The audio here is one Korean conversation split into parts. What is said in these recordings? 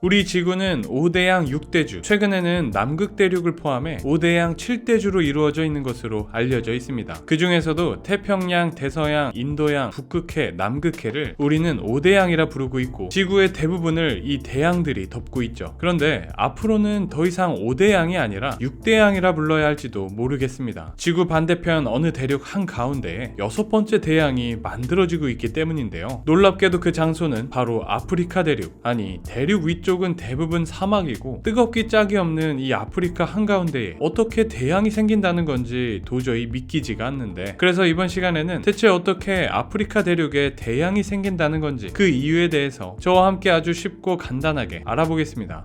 우리 지구는 5대양 6대주, 최근에는 남극 대륙을 포함해 5대양 7대주로 이루어져 있는 것으로 알려져 있습니다. 그 중에서도 태평양, 대서양, 인도양, 북극해, 남극해를 우리는 5대양이라 부르고 있고 지구의 대부분을 이 대양들이 덮고 있죠. 그런데 앞으로는 더 이상 5대양이 아니라 6대양이라 불러야 할지도 모르겠습니다. 지구 반대편 어느 대륙 한가운데에 6번째 대양이 만들어지고 있기 때문인데요. 놀랍게도 그 장소는 바로 아프리카 대륙, 아니 대륙 위쪽 쪽은 대부분 사막이고 뜨겁기 짝이 없는 이 아프리카 한가운데에 어떻게 대양이 생긴다는 건지 도저히 믿기지가 않는데, 그래서 이번 시간에는 대체 어떻게 아프리카 대륙에 대양이 생긴다는 건지 그 이유에 대해서 저와 함께 아주 쉽고 간단하게 알아보겠습니다.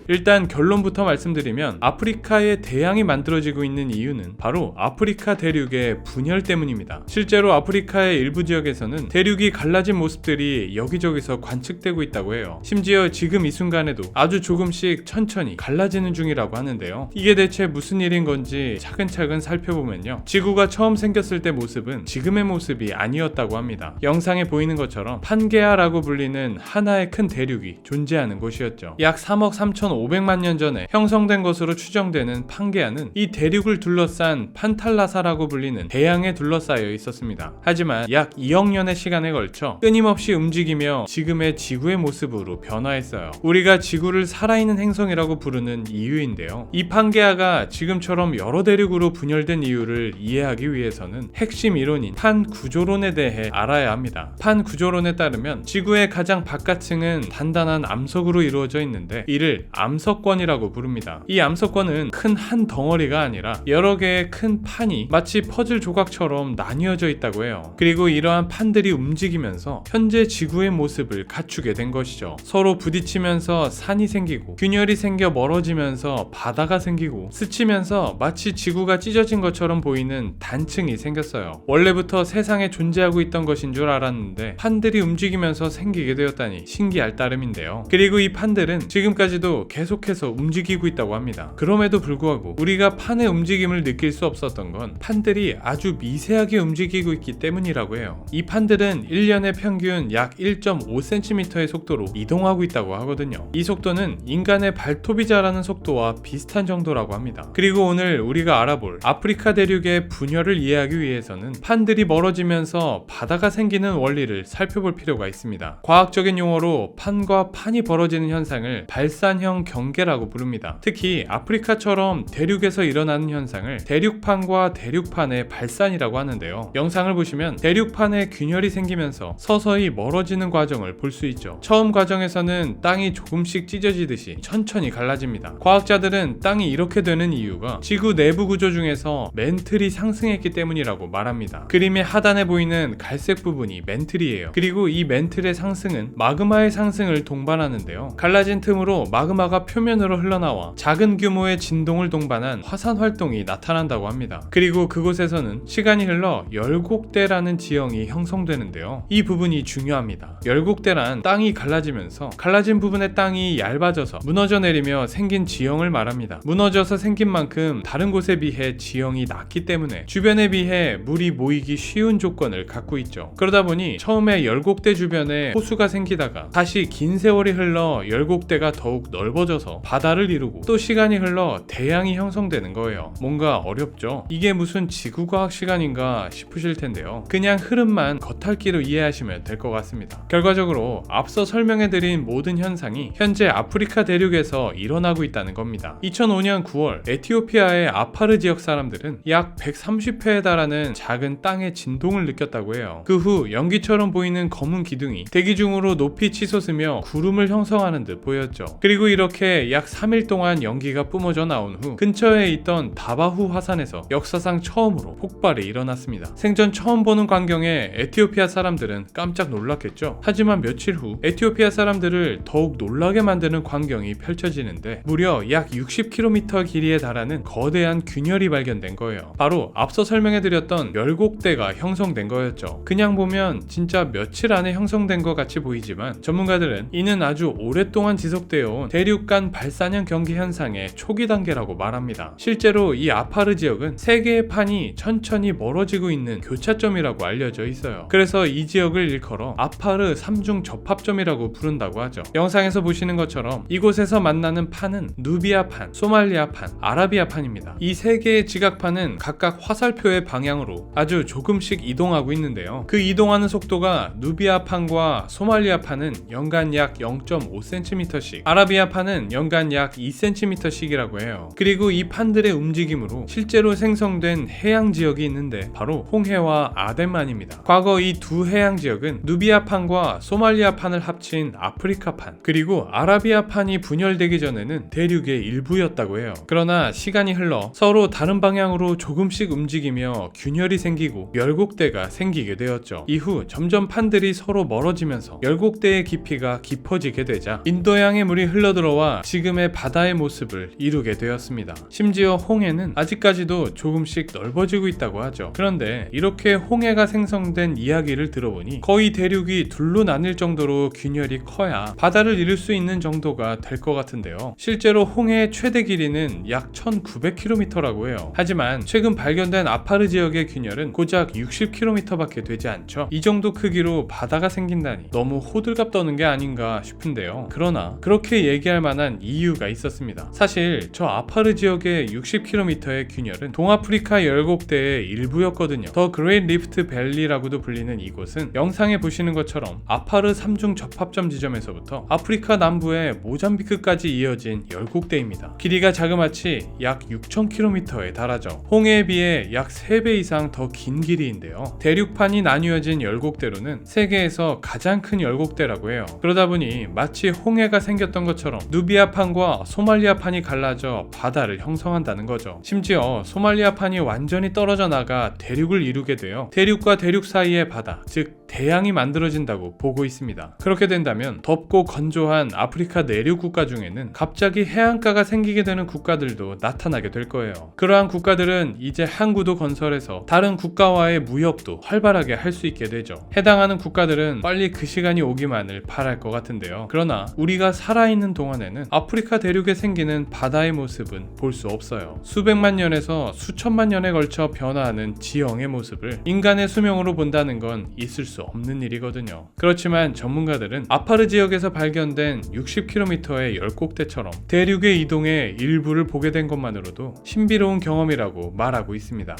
일단 결론부터 말씀드리면 아프리카에 대양이 만들어지고 있는 이유는 바로 아프리카 대륙의 분열 때문입니다. 실제로 아프리카의 일부 지역에서는 대륙이 갈라진 모습들이 여기저기서 관측되고 있다고 해요. 심지어 지금 이 순간에도 아주 조금씩 천천히 갈라지는 중이라고 하는데요. 이게 대체 무슨 일인 건지 차근차근 살펴보면요, 지구가 처음 생겼을 때 모습은 지금의 모습이 아니었다고 합니다. 영상에 보이는 것처럼 판게아라고 불리는 하나의 큰 대륙이 존재하는 곳이었죠. 약 3억 3,500만 년 전에 형성된 것으로 추정되는 판게아는 이 대륙을 둘러싼 판탈라사라고 불리는 대양에 둘러싸여 있었습니다. 하지만 약 2억 년의 시간에 걸쳐 끊임없이 움직이며 지금의 지구의 모습으로 변화했어요. 우리가 지구를 살아있는 행성이라고 부르는 이유인데요. 이 판게아가 지금처럼 여러 대륙으로 분열된 이유를 이해하기 위해서는 핵심 이론인 판구조론에 대해 알아야 합니다. 판구조론에 따르면 지구의 가장 바깥층은 단단한 암석으로 이루어져 있는데 이를 암석권이라고 부릅니다. 이 암석권은 큰 한 덩어리가 아니라 여러 개의 큰 판이 마치 퍼즐 조각처럼 나뉘어져 있다고 해요. 그리고 이러한 판들이 움직이면서 현재 지구의 모습을 갖추게 된 것이죠. 서로 부딪히면서 산이 생기고 균열이 생겨 멀어지면서 바다가 생기고 스치면서 마치 지구가 찢어진 것처럼 보이는 단층이 생겼어요. 원래부터 세상에 존재하고 있던 것인 줄 알았는데 판들이 움직이면서 생기게 되었다니 신기할 따름인데요. 그리고 이 판들은 지금까지도 계속해서 움직이고 있다고 합니다. 그럼에도 불구하고 우리가 판의 움직임을 느낄 수 없었던 건 판들이 아주 미세하게 움직이고 있기 때문이라고 해요. 이 판들은 1년에 평균 약 1.5cm의 속도로 이동하고 있다고 하거든요. 이 속도는 인간의 발톱이 자라는 속도와 비슷한 정도라고 합니다. 그리고 오늘 우리가 알아볼 아프리카 대륙의 분열을 이해하기 위해서는 판들이 멀어지면서 바다가 생기는 원리를 살펴볼 필요가 있습니다. 과학적인 용어로 판과 판이 벌어지는 현상을 발산형 경계라고 부릅니다. 특히 아프리카처럼 대륙에서 일어나는 현상을 대륙판과 대륙판의 발산이라고 하는데요. 영상을 보시면 대륙판에 균열이 생기면서 서서히 멀어지는 과정을 볼 수 있죠. 처음 과정에서는 땅이 조금씩 찢어지듯이 천천히 갈라집니다. 과학자들은 땅이 이렇게 되는 이유가 지구 내부 구조 중에서 맨틀이 상승했기 때문이라고 말합니다. 그림의 하단에 보이는 갈색 부분이 맨틀이에요. 그리고 이 맨틀의 상승은 마그마의 상승을 동반하는데요. 갈라진 틈으로 마그마가 표면으로 흘러나와 작은 규모의 진동을 동반한 화산 활동이 나타난다고 합니다. 그리고 그곳에서는 시간이 흘러 열곡대라는 지형이 형성되는데요. 이 부분이 중요합니다. 열곡대란 땅이 갈라지면서 갈라진 부분의 땅이 얇아져서 무너져 내리며 생긴 지형을 말합니다. 무너져서 생긴 만큼 다른 곳에 비해 지형이 낮기 때문에 주변에 비해 물이 모이기 쉬운 조건을 갖고 있죠. 그러다 보니 처음에 열곡대 주변에 호수가 생기다가 다시 긴 세월이 흘러 열곡대가 더욱 넓어져서 바다를 이루고 또 시간이 흘러 대양이 형성되는 거예요. 뭔가 어렵죠? 이게 무슨 지구과학 시간인가 싶으실 텐데요. 그냥 흐름만 겉핥기로 이해하시면 될 것 같습니다. 결과적으로 앞서 설명해드린 모든 현상이 현재 아프리카 대륙에서 일어나고 있다는 겁니다. 2005년 9월 에티오피아의 아파르 지역 사람들은 약 130회에 달하는 작은 땅의 진동을 느꼈다고 해요. 그 후 연기처럼 보이는 검은 기둥이 대기 중으로 높이 치솟으며 구름을 형성하는 듯 보였죠. 그리고 이렇게 약 3일 동안 연기가 뿜어져 나온 후 근처에 있던 다바후 화산에서 역사상 처음으로 폭발이 일어났습니다. 생전 처음 보는 광경에 에티오피아 사람들은 깜짝 놀랐겠죠. 하지만 며칠 후 에티오피아 사람들을 더욱 놀라게 만드는 광경이 펼쳐지는데 무려 약 60km 길이에 달하는 거대한 균열이 발견된 거예요. 바로 앞서 설명해드렸던 열곡대가 형성된 거였죠. 그냥 보면 진짜 며칠 안에 형성된 것 같이 보이지만 전문가들은 이는 아주 오랫동안 지속되어 온 대륙 대륙 간 발사형 경계 현상의 초기 단계라고 말합니다. 실제로 이 아파르 지역은 세 개의 판이 천천히 멀어지고 있는 교차점이라고 알려져 있어요. 그래서 이 지역을 일컬어 아파르 3중 접합점이라고 부른다고 하죠. 영상에서 보시는 것처럼 이곳에서 만나는 판은 누비아판, 소말리아판, 아라비아판입니다. 이 세 개의 지각판은 각각 화살표의 방향으로 아주 조금씩 이동하고 있는데요. 그 이동하는 속도가 누비아판과 소말리아판은 연간 약 0.5cm씩, 아라비아판은 연간 약 2cm씩이라고 해요. 그리고 이 판들의 움직임으로 실제로 생성된 해양 지역이 있는데 바로 홍해와 아덴만입니다. 과거 이 두 해양 지역은 누비아판과 소말리아판을 합친 아프리카판, 그리고 아라비아판이 분열되기 전에는 대륙의 일부였다고 해요. 그러나 시간이 흘러 서로 다른 방향으로 조금씩 움직이며 균열이 생기고 열곡대가 생기게 되었죠. 이후 점점 판들이 서로 멀어지면서 열곡대의 깊이가 깊어지게 되자 인도양의 물이 흘러들어와 지금의 바다의 모습을 이루게 되었습니다. 심지어 홍해는 아직까지도 조금씩 넓어지고 있다고 하죠. 그런데 이렇게 홍해가 생성된 이야기를 들어보니 거의 대륙이 둘로 나뉠 정도로 균열이 커야 바다를 이룰 수 있는 정도가 될 것 같은데요. 실제로 홍해의 최대 길이는 약 1900km라고 해요. 하지만 최근 발견된 아파르 지역의 균열은 고작 60km 밖에 되지 않죠. 이 정도 크기로 바다가 생긴다니 너무 호들갑 떠는 게 아닌가 싶은데요. 그러나 그렇게 얘기할 만한 이유가 있었습니다. 사실 저 아파르 지역의 60km의 균열은 동아프리카 열곡대의 일부였거든요. 더 그레이트 리프트 밸리라고도 불리는 이곳은 영상에 보시는 것처럼 아파르 3중 접합점 지점에서부터 아프리카 남부의 모잠비크까지 이어진 열곡대입니다. 길이가 자그마치 약 6000km에 달하죠. 홍해에 비해 약 3배 이상 더 긴 길이인데요. 대륙판이 나뉘어진 열곡대로는 세계에서 가장 큰 열곡대라고 해요. 그러다 보니 마치 홍해가 생겼던 것처럼 누비아판과 소말리아판이 갈라져 바다를 형성한다는 거죠. 심지어 소말리아판이 완전히 떨어져 나가 대륙을 이루게 되어 대륙과 대륙 사이의 바다, 즉 대양이 만들어진다고 보고 있습니다. 그렇게 된다면 덥고 건조한 아프리카 내륙 국가 중에는 갑자기 해안가가 생기게 되는 국가들도 나타나게 될 거예요. 그러한 국가들은 이제 항구도 건설해서 다른 국가와의 무역도 활발하게 할 수 있게 되죠. 해당하는 국가들은 빨리 그 시간이 오기만을 바랄 것 같은데요. 그러나 우리가 살아있는 동안에는 아프리카 대륙에 생기는 바다의 모습은 볼 수 없어요. 수백만 년에서 수천만 년에 걸쳐 변화하는 지형의 모습을 인간의 수명으로 본다는 건 있을 수 없는 일이거든요. 그렇지만 전문가들은 아파르 지역에서 발견된 60km의 열곡대처럼 대륙의 이동의 일부를 보게 된 것만으로도 신비로운 경험이라고 말하고 있습니다.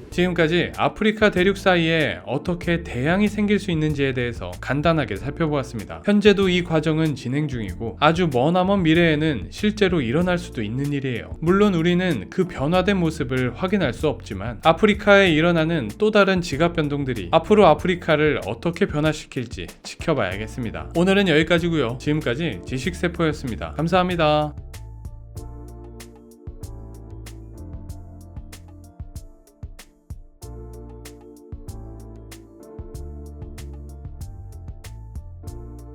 지금까지 아프리카 대륙 사이에 어떻게 대양이 생길 수 있는지에 대해서 간단하게 살펴보았습니다. 현재도 이 과정은 진행 중이고 아주 머나먼 미래에는 실제로 일어날 수도 있는 일이에요. 물론 우리는 그 변화된 모습을 확인할 수 없지만 아프리카에 일어나는 또 다른 지각 변동들이 앞으로 아프리카를 어떻게 변화시킬지 지켜봐야겠습니다. 오늘은 여기까지고요. 지금까지 지식세포였습니다. 감사합니다.